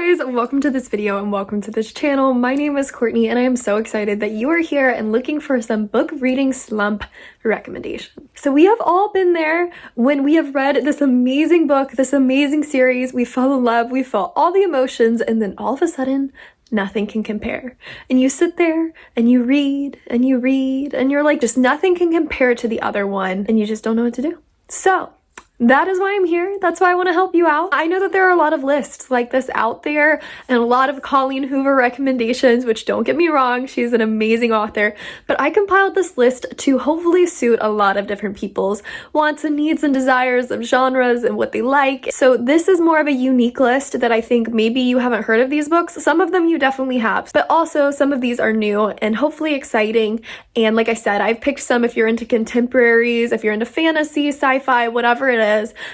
guys, welcome to this video and welcome to this channel. My name is Courtney and I am so excited that you are here and looking for some book reading slump recommendation. So we have all been there when we have read this amazing book, this amazing series, we fell in love, we felt all the emotions, and then all of a sudden nothing can compare. And you sit there and you read and you read and you're like, just nothing can compare to the other one and you just don't know what to do. So that is why I'm here. That's why I want to help you out. I know that there are a lot of lists like this out there and a lot of Colleen Hoover recommendations, which don't get me wrong, she's an amazing author, but I compiled this list to hopefully suit a lot of different people's wants and needs and desires of genres and what they like. So this is more of a unique list that I think maybe you haven't heard of these books. Some of them you definitely have, but also some of these are new and hopefully exciting. And like I said, I've picked some if you're into contemporaries, if you're into fantasy, sci-fi, whatever it is.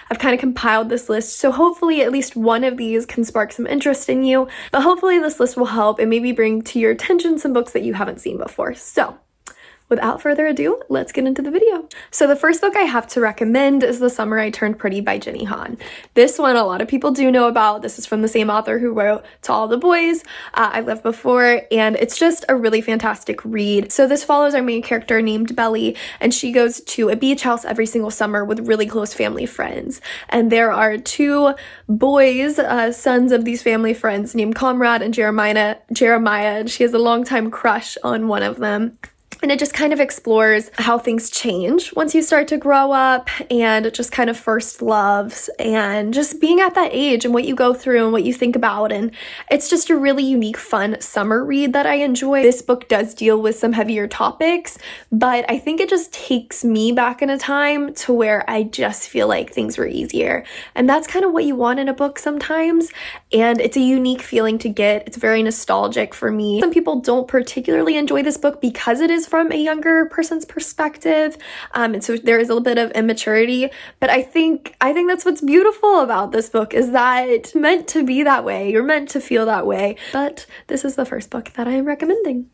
I've kind of compiled this list, so hopefully at least one of these can spark some interest in you, but hopefully this list will help and maybe bring to your attention some books that you haven't seen before. So without further ado, let's get into the video. So the first book I have to recommend is The Summer I Turned Pretty by Jenny Han. This one a lot of people do know about. This is from the same author who wrote To All the Boys, I Loved Before, and it's just a really fantastic read. So this follows our main character named Belly, and she goes to a beach house every single summer with really close family friends. And there are two boys, sons of these family friends, named Comrade and Jeremiah, and she has a longtime crush on one of them. And it just kind of explores how things change once you start to grow up and just kind of first loves and just being at that age and what you go through and what you think about. And it's just a really unique, fun summer read that I enjoy. This book does deal with some heavier topics, but I think it just takes me back in a time to where I just feel like things were easier. And that's kind of what you want in a book sometimes. And it's a unique feeling to get. It's very nostalgic for me. Some people don't particularly enjoy this book because it is from a younger person's perspective, and so there is a little bit of immaturity, but I think that's what's beautiful about this book, is that it's meant to be that way. You're meant to feel that way. But this is the first book that I am recommending.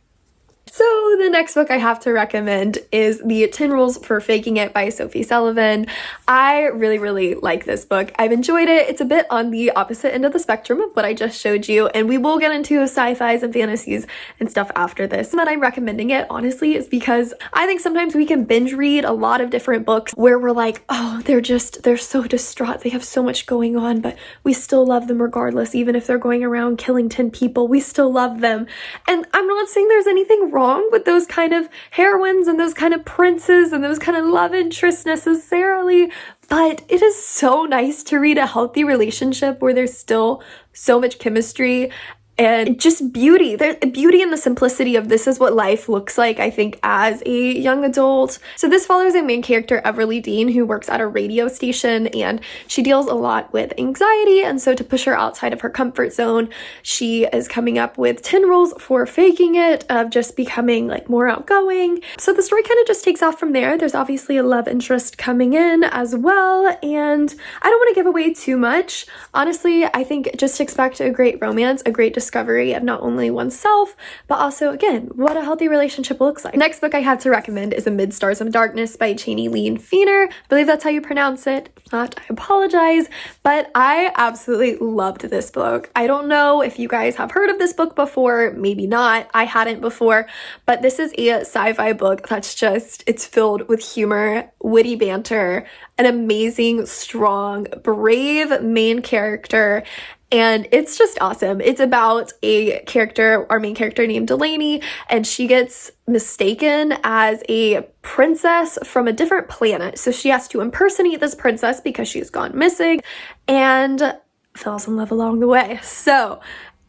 So the next book I have to recommend is The 10 Rules for Faking It by Sophie Sullivan. I really like this book. I've enjoyed it. It's a bit on the opposite end of the spectrum of what I just showed you, and we will get into sci-fis and fantasies and stuff after this. And that I'm recommending it, honestly, is because I think sometimes we can binge read a lot of different books where we're like, oh, they're so distraught, they have so much going on, but we still love them regardless. Even if they're going around killing 10 people, we still love them. And I'm not saying there's anything wrong with those kind of heroines and those kind of princes and those kind of love interests necessarily, but it is so nice to read a healthy relationship where there's still so much chemistry and just beauty. There's beauty in the simplicity of this is what life looks like, I think, as a young adult. So this follows a main character, Everly Dean, who works at a radio station, and she deals a lot with anxiety, and so to push her outside of her comfort zone, she is coming up with 10 rules for faking it, of just becoming like more outgoing. So the story kind of just takes off from there. There's obviously a love interest coming in as well, and I don't want to give away too much. Honestly, I think just expect a great romance, a great discovery of not only oneself, but also, again, what a healthy relationship looks like. Next book I had to recommend is Amid Stars of Darkness by Cheney Lean Feener. I believe that's how you pronounce it. If not, I apologize, but I absolutely loved this book. I don't know if you guys have heard of this book before, maybe not. I hadn't before, but this is a sci-fi book that's just, it's filled with humor, witty banter, an amazing, strong, brave main character, and it's just awesome. It's about a character, our main character named Delaney, and she gets mistaken as a princess from a different planet. So she has to impersonate this princess because she's gone missing and falls in love along the way. So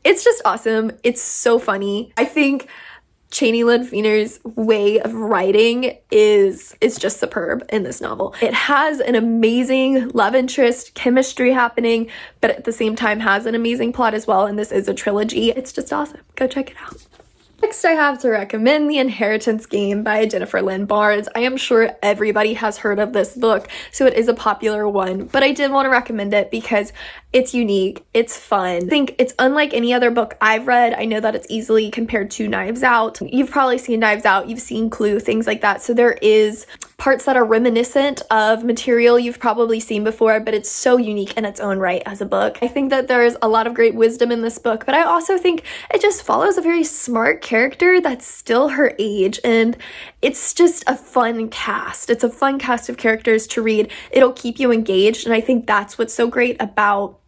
it's just awesome. It's so funny. I think Cheney Lean Feener's way of writing is just superb in this novel. It has an amazing love interest, chemistry happening, but at the same time has an amazing plot as well, and this is a trilogy. It's just awesome. Go check it out. Next, I have to recommend The Inheritance Game by Jennifer Lynn Barnes. I am sure everybody has heard of this book, so it is a popular one, but I did want to recommend it because it's unique, it's fun. I think it's unlike any other book I've read. I know that it's easily compared to Knives Out. You've probably seen Knives Out, you've seen Clue, things like that, so there is parts that are reminiscent of material you've probably seen before, but it's so unique in its own right as a book. I think that there's a lot of great wisdom in this book, but I also think it just follows a very smart character that's still her age, and it's just a fun cast. It's a fun cast of characters to read. It'll keep you engaged, and I think that's what's so great about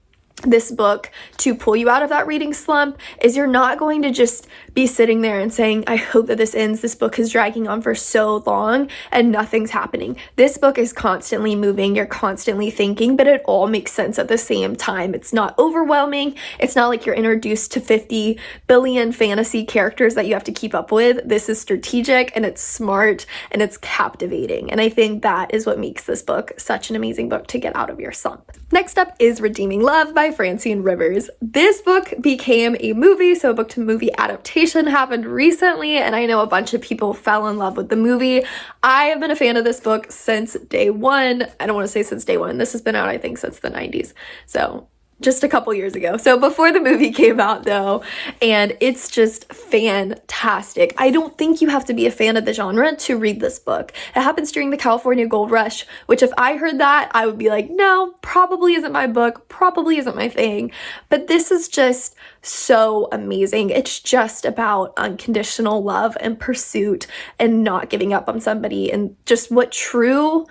this book to pull you out of that reading slump is you're not going to just be sitting there and saying, I hope that this ends. This book is dragging on for so long and nothing's happening. This book is constantly moving. You're constantly thinking, but it all makes sense at the same time. It's not overwhelming. It's not like you're introduced to 50 billion fantasy characters that you have to keep up with. This is strategic and it's smart and it's captivating. And I think that is what makes this book such an amazing book to get out of your slump. Next up is Redeeming Love by Francine Rivers. This book became a movie, so a book to movie adaptation happened recently, and I know a bunch of people fell in love with the movie. I have been a fan of this book since day one. I don't want to say since day one. This has been out, I think, since the 90s. So just a couple years ago. So before the movie came out though, and it's just fantastic. I don't think you have to be a fan of the genre to read this book. It happens during the California Gold Rush, which if I heard that, I would be like, no, probably isn't my book, probably isn't my thing. But this is just so amazing. It's just about unconditional love and pursuit and not giving up on somebody and just what true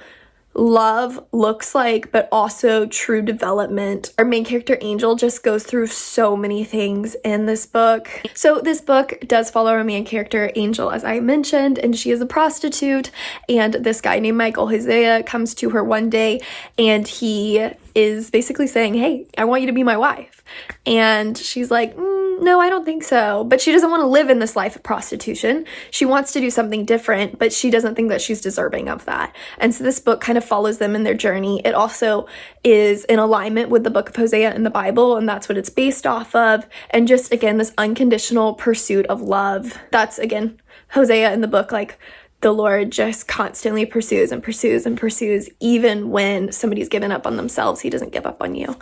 love looks like, but also true development. Our main character Angel just goes through so many things in this book. So this book does follow our main character Angel, as I mentioned, and she is a prostitute, and this guy named Michael Hosea comes to her one day and he is basically saying, hey, I want you to be my wife. And she's like, no, I don't think so. But she doesn't want to live in this life of prostitution. She wants to do something different, but she doesn't think that she's deserving of that. And so this book kind of follows them in their journey. It also is in alignment with the book of Hosea in the Bible, and that's what it's based off of. And just, again, this unconditional pursuit of love. That's, again, Hosea in the book, like, the Lord just constantly pursues and pursues and pursues. Even when somebody's given up on themselves, he doesn't give up on you.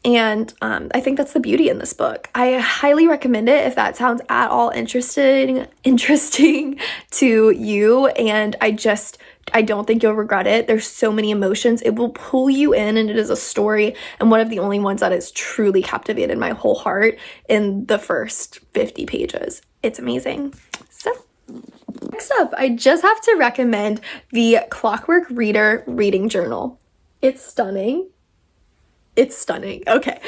And I think that's the beauty in this book. I highly recommend it if that sounds at all interesting to you. And I don't think you'll regret it. There's so many emotions. It will pull you in, and it is a story, and one of the only ones that has truly captivated my whole heart in the first 50 pages. It's amazing. So next up, I just have to recommend the Clockwork Reader reading journal. It's stunning. It's stunning. Okay.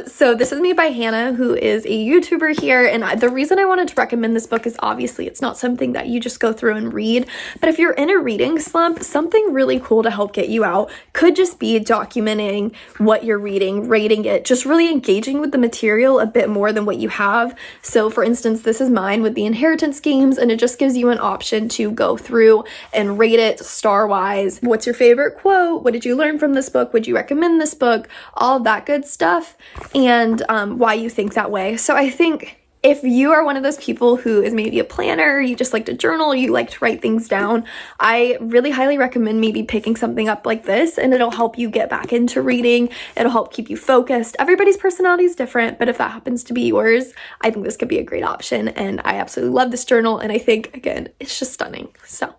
So this is made by Hannah, who is a YouTuber here. And the reason I wanted to recommend this book is obviously it's not something that you just go through and read. But if you're in a reading slump, something really cool to help get you out could just be documenting what you're reading, rating it, just really engaging with the material a bit more than what you have. So for instance, this is mine with the Inheritance Games, and it just gives you an option to go through and rate it star-wise. What's your favorite quote? What did you learn from this book? Would you recommend this book? All of that good stuff, and why you think that way. So I think if you are one of those people who is maybe a planner, you just like to journal, you like to write things down, I really highly recommend maybe picking something up like this, and it'll help you get back into reading. It'll help keep you focused. Everybody's personality is different, but if that happens to be yours, I think this could be a great option, and I absolutely love this journal, and I think, again, it's just stunning. So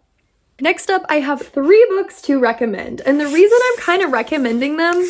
next up, I have 3 books to recommend, and the reason I'm kind of recommending them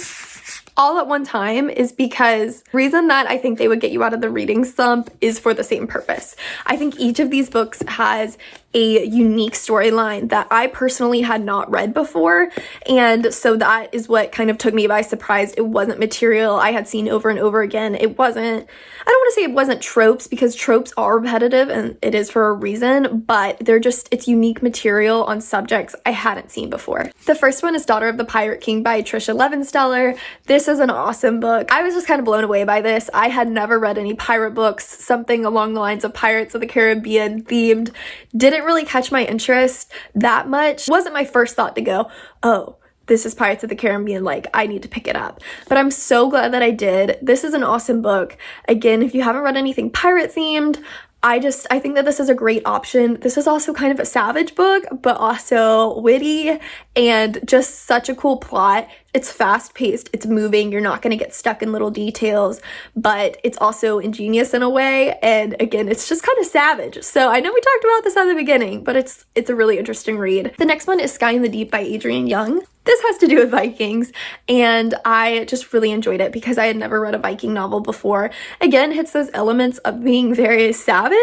all at one time is because the reason that I think they would get you out of the reading slump is for the same purpose. I think each of these books has a unique storyline that I personally had not read before, and so that is what kind of took me by surprise. It wasn't material I had seen over and over again. I don't want to say it wasn't tropes, because tropes are repetitive and it is for a reason, but it's unique material on subjects I hadn't seen before. The first one is Daughter of the Pirate King by Trisha Levensteller. This is an awesome book. I was just kind of blown away by this. I had never read any pirate books, something along the lines of Pirates of the Caribbean themed. Didn't really catch my interest that much. It wasn't my first thought to go, oh, this is Pirates of the Caribbean, like, I need to pick it up. But I'm so glad that I did. This is an awesome book. Again, if you haven't read anything pirate themed, I think that this is a great option. This is also kind of a savage book, but also witty and just such a cool plot. It's fast-paced, it's moving, you're not going to get stuck in little details, but it's also ingenious in a way, and again, it's just kind of savage. So I know we talked about this at the beginning, but it's a really interesting read. The next one is Sky in the Deep by Adrienne Young. This has to do with Vikings, and I just really enjoyed it because I had never read a Viking novel before. Again, hits those elements of being very savage,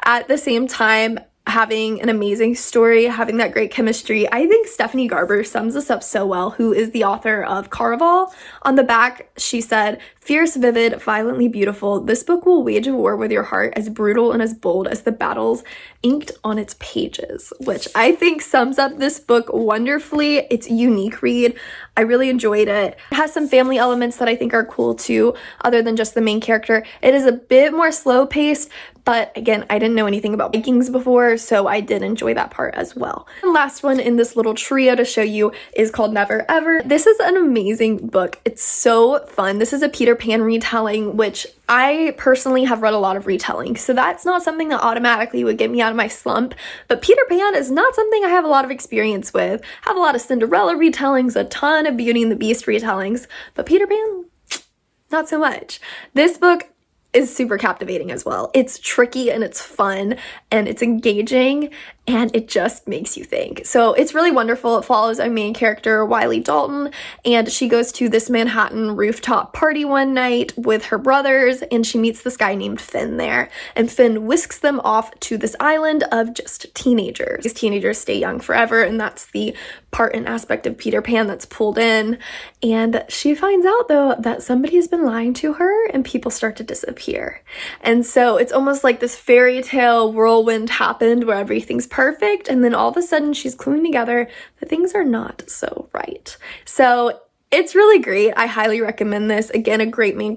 at the same time having an amazing story, having that great chemistry. I think Stephanie Garber sums this up so well, who is the author of Caraval. On the back, she said, "Fierce, vivid, violently beautiful, this book will wage a war with your heart as brutal and as bold as the battles inked on its pages," which I think sums up this book wonderfully. It's a unique read. I really enjoyed it. It has some family elements that I think are cool too, other than just the main character. It is a bit more slow paced, but again, I didn't know anything about Vikings before, so I did enjoy that part as well. The last one in this little trio to show you is called Never Ever. This is an amazing book. It's so fun. This is a Peter Pan retelling, which I personally have read a lot of retelling, so that's not something that automatically would get me out of my slump, but Peter Pan is not something I have a lot of experience with. I have a lot of Cinderella retellings, a ton of Beauty and the Beast retellings, but Peter Pan, not so much. This book is super captivating as well. It's tricky and it's fun and it's engaging and it just makes you think. So it's really wonderful. It follows our main character, Wiley Dalton, and she goes to this Manhattan rooftop party one night with her brothers, and she meets this guy named Finn there. And Finn whisks them off to this island of just teenagers. These teenagers stay young forever, and that's the part and aspect of Peter Pan that's pulled in. And she finds out, though, that somebody has been lying to her, and people start to disappear. And so it's almost like this fairy tale whirlwind happened where everything's perfect, and then all of a sudden she's cluing together that things are not so right. So it's really great. I highly recommend this. Again, a great main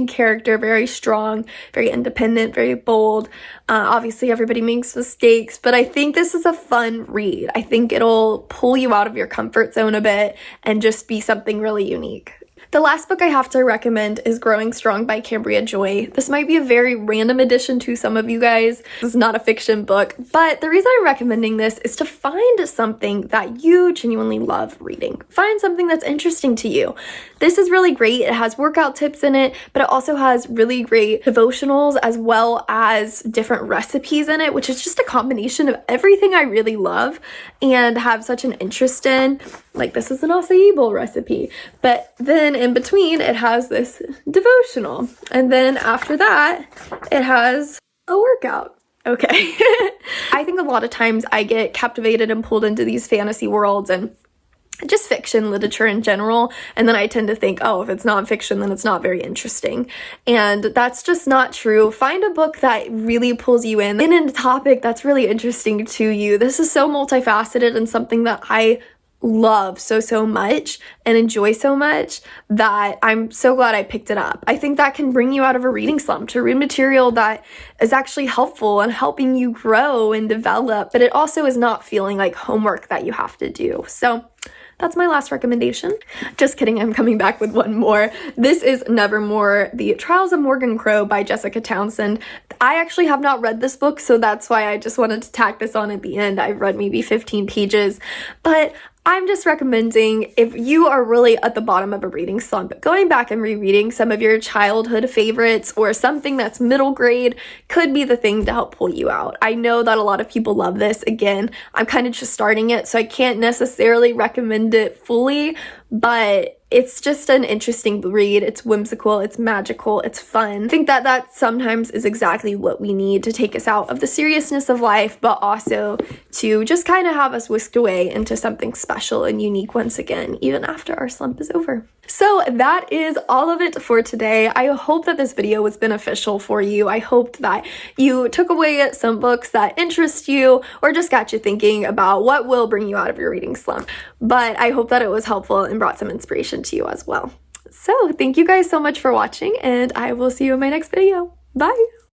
character, very strong, very independent, very bold. Obviously, everybody makes mistakes, but I think this is a fun read. I think it'll pull you out of your comfort zone a bit and just be something really unique. The last book I have to recommend is Growing Strong by Cambria Joy. This might be a very random addition to some of you guys. This is not a fiction book, but the reason I'm recommending this is to find something that you genuinely love reading. Find something that's interesting to you. This is really great. It has workout tips in it, but it also has really great devotionals as well as different recipes in it, which is just a combination of everything I really love and have such an interest in. Like, this is an acai bowl recipe, but then in between it has this devotional, and then after that it has a workout. Okay. I think a lot of times I get captivated and pulled into these fantasy worlds and just fiction literature in general, and then I tend to think, oh, if it's nonfiction, then it's not very interesting, and that's just not true. Find a book that really pulls you in a topic that's really interesting to you. This is so multifaceted and something that I love so much and enjoy so much that I'm so glad I picked it up. I think that can bring you out of a reading slump to read material that is actually helpful and helping you grow and develop, but it also is not feeling like homework that you have to do. So that's my last recommendation. Just kidding, I'm coming back with one more. This is Nevermore, The Trials of Morgan Crow by Jessica Townsend. I actually have not read this book, so that's why I just wanted to tack this on at the end. I've read maybe 15 pages, but I'm just recommending, if you are really at the bottom of a reading slump, going back and rereading some of your childhood favorites or something that's middle grade could be the thing to help pull you out. I know that a lot of people love this. Again, I'm kind of just starting it, so I can't necessarily recommend it fully, but it's just an interesting read. It's whimsical, it's magical, it's fun. I think that sometimes is exactly what we need to take us out of the seriousness of life, but also to just kind of have us whisked away into something special and unique once again, even after our slump is over. So that is all of it for today. I hope that this video was beneficial for you. I hoped that you took away some books that interest you or just got you thinking about what will bring you out of your reading slump. But I hope that it was helpful and brought some inspiration to you as well. So thank you guys so much for watching, and I will see you in my next video. Bye!